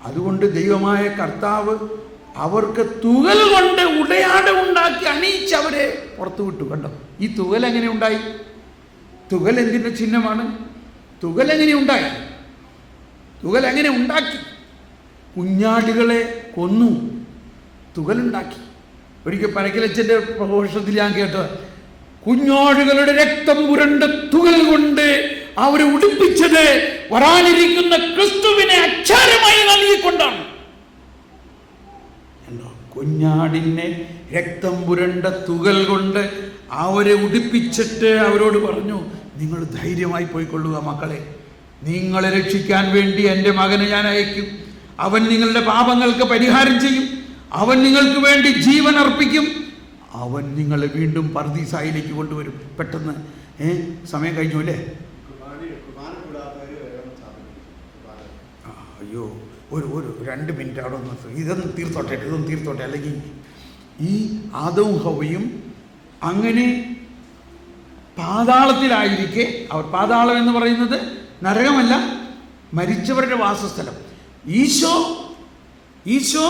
അതുകൊണ്ട് ദൈവമായ കർത്താവ് അവർക്ക് തുകൽ കൊണ്ട് ഉടയാട ഉണ്ടാക്കി അണിയിച്ച് അവരെ പുറത്തു വിട്ടു. കണ്ടോ? ഈ തുകൽ എങ്ങനെ ഉണ്ടായി? തുകൽ എന്തിൻ്റെ ചിഹ്നമാണ്? തുകൽ എങ്ങനെ ഉണ്ടായി? തുകൽ എങ്ങനെ ഉണ്ടാക്കി? കുഞ്ഞാടുകളെ കൊന്നു തുകലുണ്ടാക്കി. ഒരിക്കൽ പരക്കലച്ചൻ്റെ പ്രഘോഷത്തിൽ ഞാൻ കേട്ടത്, കുഞ്ഞാടുകളുടെ രക്തം പുരണ്ട തുകൽ കൊണ്ട് അവരെ ഉടുപ്പിച്ചത് വരാനിരിക്കുന്ന ക്രിസ്തുവിനെ അച്ചാരമായി നൽകിക്കൊണ്ടാണ്. കുഞ്ഞാടിനെ രക്തം പുരണ്ട തുകൽ കൊണ്ട് അവരെ ഉടുപ്പിച്ചിട്ട് അവരോട് പറഞ്ഞു, നിങ്ങൾ ധൈര്യമായി പോയിക്കൊള്ളുക മക്കളെ, നിങ്ങളെ രക്ഷിക്കാൻ വേണ്ടി എൻ്റെ മകനെ ഞാൻ അയക്കും. അവൻ നിങ്ങളുടെ പാപങ്ങൾക്ക് പരിഹാരം ചെയ്യും. അവൻ നിങ്ങൾക്ക് വേണ്ടി ജീവൻ അർപ്പിക്കും. അവൻ നിങ്ങളെ വീണ്ടും പർദീസായിലേക്ക് കൊണ്ടുവരും. പെട്ടെന്ന് സമയം കഴിഞ്ഞു അല്ലേ? അയ്യോ, ഒരു 2 മിനിറ്റ് അവിടെ ഒന്ന് ഇതൊന്ന് തീർത്തോട്ടെ, അല്ലെങ്കിൽ ഈ ആദവും ഹവ്വയും അങ്ങനെ പാതാളത്തിലായിരിക്കെ, അവർ പാതാളം എന്ന് പറയുന്നത് നരകമല്ല, മരിച്ചവരുടെ വാസസ്ഥലം. ഈശോ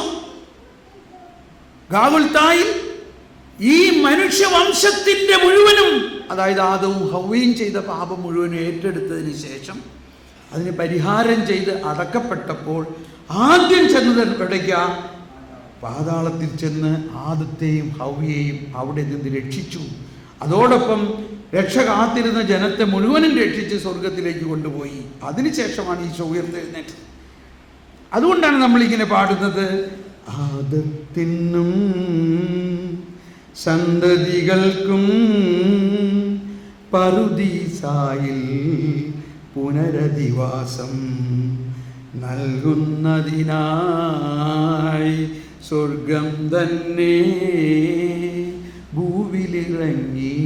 ഗാഗുൽത്തായിൽ ഈ മനുഷ്യവംശത്തിൻ്റെ മുഴുവനും, അതായത് ആദവും ഹവ്വയും ചെയ്ത പാപം മുഴുവനും ഏറ്റെടുത്തതിന് ശേഷം അതിന് പരിഹാരം ചെയ്ത് അടക്കപ്പെട്ടപ്പോൾ ആദ്യം ചെന്നത് എവിടേക്കാ? പാതാളത്തിൽ ചെന്ന് ആദത്തെയും ഹവ്വയെയും അവിടെ നിന്ന് രക്ഷിച്ചു. അതോടൊപ്പം രക്ഷ കാത്തിരുന്ന ജനത്തെ മുഴുവനും രക്ഷിച്ച് സ്വർഗത്തിലേക്ക് കൊണ്ടുപോയി. അതിനുശേഷമാണ് ഈശോ ഉയർത്തെഴുന്നേറ്റത്. അതുകൊണ്ടാണ് നമ്മളിങ്ങനെ പാടുന്നത്, ആദത്തിനും സന്തതികൾക്കും പറുദീസായിൽ പുനരധിവാസം നൽകുന്നതിനായി സ്വർഗം തന്നെ ഭൂവിലിറങ്ങി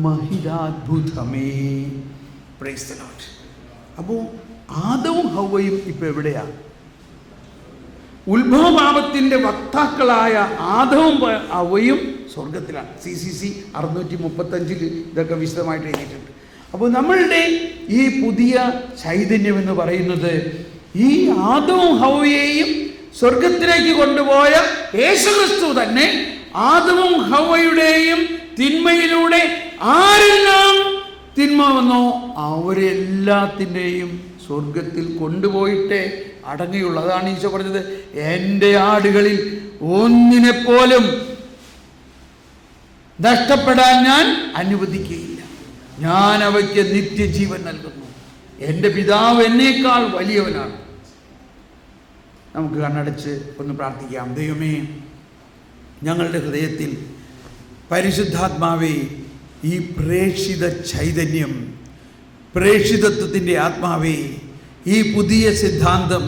മഹിതാത്ഭുതമേ. Praise the Lord. അപ്പോൾ ആദവും ഹവ്വയും ഇപ്പം എവിടെയാണ്? ഉത്ഭവപാപത്തിൻ്റെ വക്താക്കളായ ആദവും ഹവ്വയും സ്വർഗത്തിലാണ്. CCC 635 ഇതൊക്കെ വിശദമായിട്ട് എഴുതിയിട്ടുണ്ട്. അപ്പോൾ നമ്മളുടെ ഈ പുതിയ ചൈതന്യം എന്ന് പറയുന്നത് ഈ ആദവും ഹവ്വയെയും സ്വർഗത്തിലേക്ക് കൊണ്ടുപോയ യേശുക്രിസ്തു തന്നെ ആദവും ഹവ്വയുടെയും തിന്മയിലൂടെ ആരെല്ലാം തിന്മ വന്നോ അവരെല്ലാത്തിൻ്റെയും സ്വർഗത്തിൽ കൊണ്ടുപോയിട്ടേ അടങ്ങുകയുള്ളൂ. അതാണ് ഈശോ പറഞ്ഞത്, എൻ്റെ ആടുകളിൽ ഒന്നിനെപ്പോലും നഷ്ടപ്പെടാൻ ഞാൻ അനുവദിക്കുകയില്ല. ഞാൻ അവയ്ക്ക് നിത്യജീവൻ നൽകുന്നു. എൻ്റെ പിതാവ് എന്നേക്കാൾ വലിയവനാണ്. നമുക്ക് കണ്ണടച്ച് ഒന്ന് പ്രാർത്ഥിക്കാം. ദൈവമേ, ഞങ്ങളുടെ ഹൃദയത്തിൽ പരിശുദ്ധാത്മാവേ, ഈ പ്രേക്ഷിത ചൈതന്യം, പ്രേക്ഷിതത്വത്തിൻ്റെ ആത്മാവേ, ഈ പുതിയ സിദ്ധാന്തം,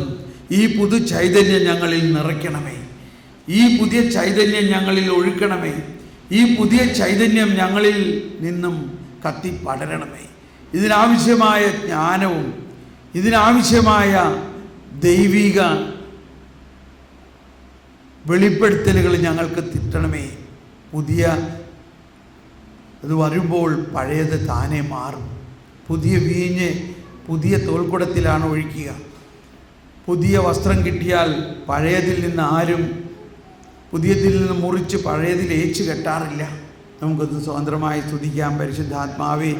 ഈ പുതു ചൈതന്യം ഞങ്ങളിൽ നിറയ്ക്കണമേ. ഈ പുതിയ ചൈതന്യം ഞങ്ങളിൽ ഒഴുക്കണമേ. ഈ പുതിയ ചൈതന്യം ഞങ്ങളിൽ നിന്നും കത്തിപ്പടരണമേ. ഇതിനാവശ്യമായ ജ്ഞാനവും ഇതിനാവശ്യമായ ദൈവിക വെളിപ്പെടുത്തലുകൾ ഞങ്ങൾക്ക് കിട്ടണമേ. പുതിയ അത് വരുമ്പോൾ പഴയത് താനെ മാറും. പുതിയ വീഞ്ഞ് പുതിയ തോൽക്കുടത്തിലാണ് ഒഴിക്കുക. പുതിയ വസ്ത്രം കിട്ടിയാൽ പഴയതിൽ നിന്ന് ആരും പുതിയതിൽ നിന്ന് മുറിച്ച് പഴയതിൽ ഏച്ചു കെട്ടാറില്ല. നമുക്കത് സ്വതന്ത്രമായി സ്തുതിക്കാം. പരിശുദ്ധാത്മാവേ,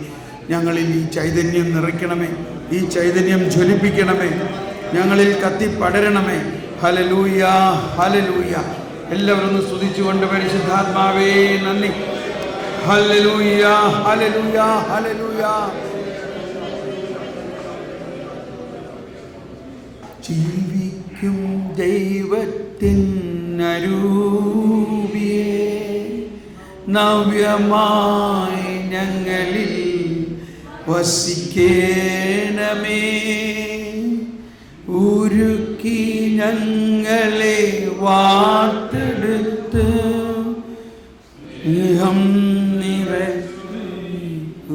ഞങ്ങളിൽ ഈ ചൈതന്യം നിറയ്ക്കണമേ. ഈ ചൈതന്യം ജ്വലിപ്പിക്കണമേ. ഞങ്ങളിൽ കത്തിപ്പടരണമേ. Hallelujah, hallelujah. എല്ലാവരും ഒന്ന് സ്തുതിച്ചുകൊണ്ട് പരിശുദ്ധാത്മാവേ നന്ദി. Hallelujah, hallelujah, hallelujah. ജീവിക്കും ദൈവത്തിനരൂപിയെ നവ്യമായി ഞങ്ങളിൽ വസിക്കേണമേ. ഉരുക്കി ഞങ്ങളെ വാർത്തെടുത്ത് സ്നേഹം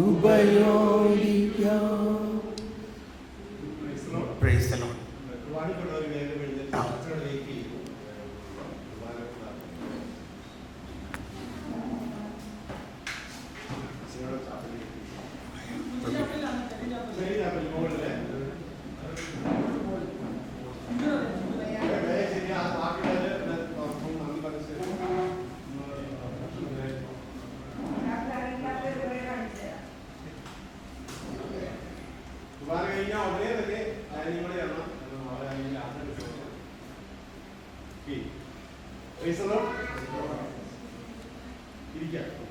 ഉപയോഗിക്കാം. Price the Lord. ഇരിക്കാം.